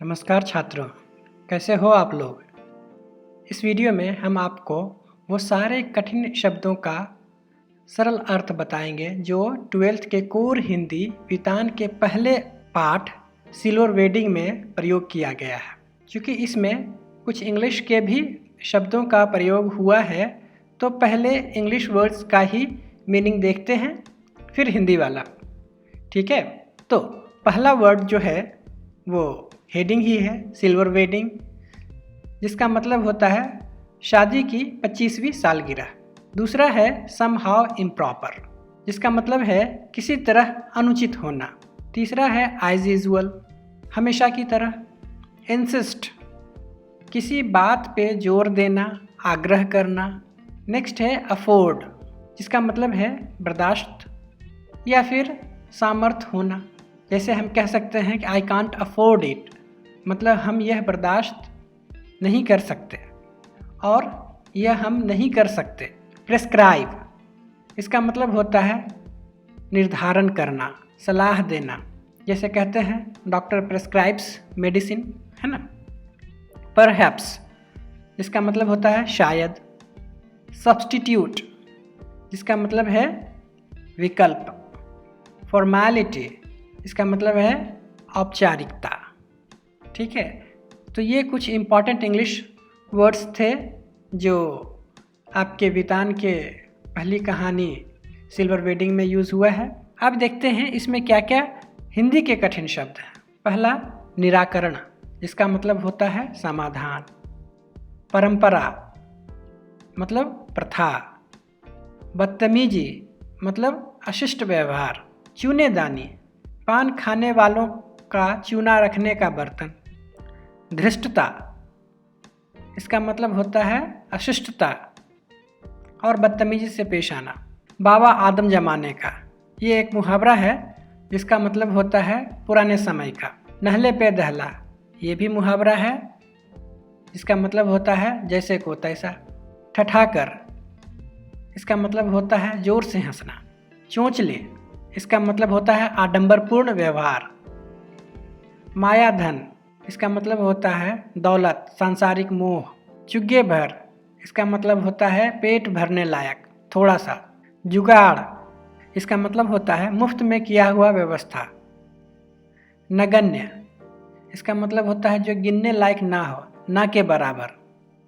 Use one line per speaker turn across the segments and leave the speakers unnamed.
नमस्कार छात्रों, कैसे हो आप लोग। इस वीडियो में हम आपको वो सारे कठिन शब्दों का सरल अर्थ बताएंगे जो 12th के कोर हिंदी वितान के पहले पाठ सिल्वर वेडिंग में प्रयोग किया गया है। क्योंकि इसमें कुछ इंग्लिश के भी शब्दों का प्रयोग हुआ है, तो पहले इंग्लिश वर्ड्स का ही मीनिंग देखते हैं, फिर हिंदी वाला। ठीक है, तो पहला वर्ड जो है वो हेडिंग ही है, सिल्वर वेडिंग, जिसका मतलब होता है शादी की 25वीं सालगिरह। दूसरा है समहाउ इम्प्रॉपर, जिसका मतलब है किसी तरह अनुचित होना। तीसरा है एज यूजुअल, हमेशा की तरह। इंसिस्ट, किसी बात पे जोर देना, आग्रह करना। नेक्स्ट है अफोर्ड, जिसका मतलब है बर्दाश्त या फिर सामर्थ्य होना। जैसे हम कह सकते हैं कि आई कांट अफोर्ड इट, मतलब हम यह बर्दाश्त नहीं कर सकते और यह हम नहीं कर सकते। प्रेस्क्राइब, इसका मतलब होता है निर्धारण करना, सलाह देना। जैसे कहते हैं डॉक्टर प्रेस्क्राइब्स मेडिसिन, है ना। परहैप्स, जिसका मतलब होता है शायद। सब्स्टिट्यूट, जिसका मतलब है विकल्प। फॉर्मेलिटी, इसका मतलब है औपचारिकता। ठीक है, तो ये कुछ इम्पॉर्टेंट इंग्लिश वर्ड्स थे जो आपके वितान के पहली कहानी सिल्वर वेडिंग में यूज़ हुआ है। अब देखते हैं इसमें क्या क्या हिंदी के कठिन शब्द हैं। पहला निराकरण, जिसका मतलब होता है समाधान। परंपरा मतलब प्रथा। बदतमीजी मतलब अशिष्ट व्यवहार। चूनेदानी, पान खाने वालों का चूना रखने का बर्तन। धृष्टता, इसका मतलब होता है अशिष्टता और बदतमीजी से पेश आना। बाबा आदम जमाने का, ये एक मुहावरा है जिसका मतलब होता है पुराने समय का। नहले पे दहला, ये भी मुहावरा है जिसका मतलब होता है जैसे को तैसा। ठठाकर, इसका मतलब होता है जोर से हंसना। चोंचले, इसका मतलब होता है आडंबरपूर्ण व्यवहार। मायाधन, इसका मतलब होता है दौलत, सांसारिक मोह। चुग्गे भर, इसका मतलब होता है पेट भरने लायक, थोड़ा सा। जुगाड़, इसका मतलब होता है मुफ्त में किया हुआ व्यवस्था। नगण्य, इसका मतलब होता है जो गिनने लायक ना हो, ना के बराबर।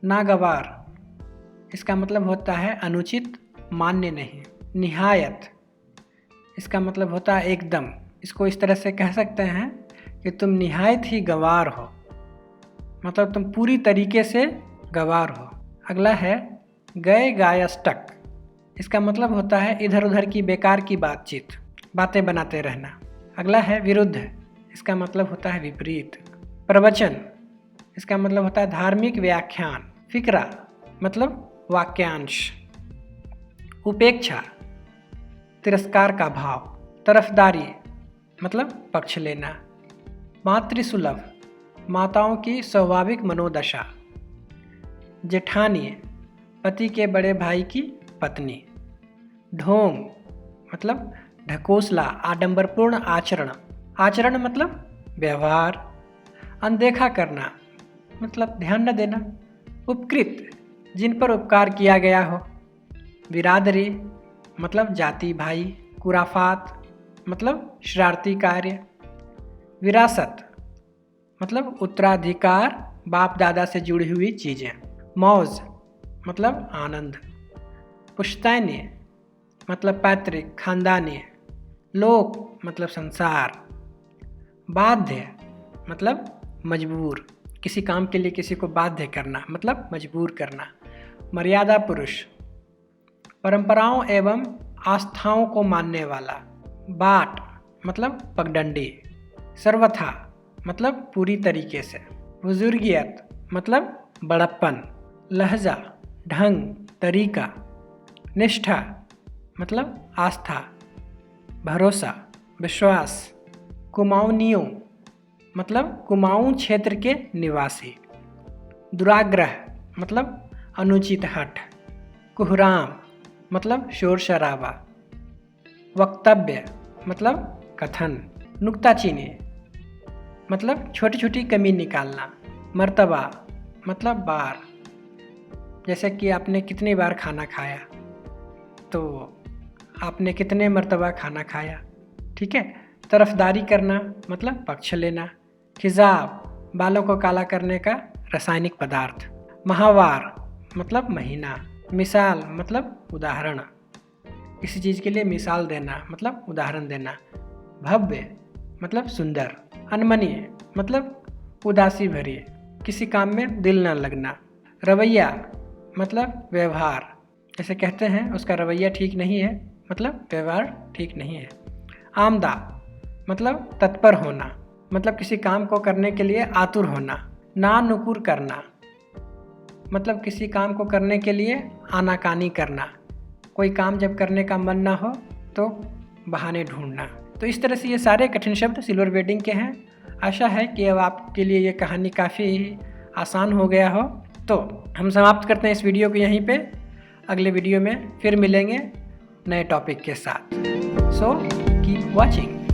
नागवार, इसका मतलब होता है अनुचित, मान्य नहीं। निहायत, इसका मतलब होता है एकदम। इसको इस तरह से कह सकते हैं कि तुम निहायत ही गवार हो, मतलब तुम पूरी तरीके से गवार हो। अगला है गए गायस्टक, इसका मतलब होता है इधर उधर की बेकार की बातचीत, बातें बनाते रहना। अगला है विरुद्ध, इसका मतलब होता है विपरीत। प्रवचन, इसका मतलब होता है धार्मिक व्याख्यान। फिक्रा मतलब वाक्यांश। उपेक्षा, तिरस्कार का भाव। तरफदारी मतलब पक्ष लेना। मातृसुलभ, माताओं की स्वाभाविक मनोदशा। जेठानी, पति के बड़े भाई की पत्नी। ढोंग मतलब ढकोसला, आडंबरपूर्ण आचरण। आचरण मतलब व्यवहार। अनदेखा करना मतलब ध्यान न देना। उपकृत, जिन पर उपकार किया गया हो। बिरादरी मतलब जाति भाई। कुराफात मतलब शरारती कार्य। विरासत मतलब उत्तराधिकार, बाप दादा से जुड़ी हुई चीज़ें। मौज मतलब आनंद। पुश्तैनी मतलब पैतृक, खानदानी। लोक मतलब संसार। बाध्य मतलब मजबूर, किसी काम के लिए किसी को बाध्य करना मतलब मजबूर करना। मर्यादा पुरुष, परंपराओं एवं आस्थाओं को मानने वाला। बाट मतलब पगडंडी। सर्वथा मतलब पूरी तरीके से। बुजुर्गियत मतलब बड़प्पन। लहजा ढंग, तरीका। निष्ठा मतलब आस्था, भरोसा, विश्वास। कुमाऊनियों मतलब कुमाऊं क्षेत्र के निवासी। दुराग्रह मतलब अनुचित हठ। कुहराम मतलब शोर शराबा। वक्तव्य मतलब कथन। नुक्ताचीनी मतलब छोटी छोटी कमी निकालना। मर्तबा मतलब बार, जैसे कि आपने कितनी बार खाना खाया, तो आपने कितने मर्तबा खाना खाया, ठीक है। तरफदारी करना मतलब पक्ष लेना। खिजाब बालों को काला करने का रासायनिक पदार्थ। माहवार मतलब महीना। मिसाल मतलब उदाहरण, किसी चीज़ के लिए मिसाल देना मतलब उदाहरण देना। भव्य मतलब सुंदर। अनमनी मतलब उदासी भरी, किसी काम में दिल न लगना। रवैया मतलब व्यवहार, जैसे कहते हैं उसका रवैया ठीक नहीं है, मतलब व्यवहार ठीक नहीं है। आमदा मतलब तत्पर होना, मतलब किसी काम को करने के लिए आतुर होना। नानुकुर करना मतलब किसी काम को करने के लिए आनाकानी करना, कोई काम जब करने का मन ना हो तो बहाने ढूंढना। तो इस तरह से ये सारे कठिन शब्द सिल्वर वेडिंग के हैं। आशा है कि अब आपके लिए ये कहानी काफ़ी आसान हो गया हो। तो हम समाप्त करते हैं इस वीडियो को यहीं पे। अगले वीडियो में फिर मिलेंगे नए टॉपिक के साथ। So keep watching.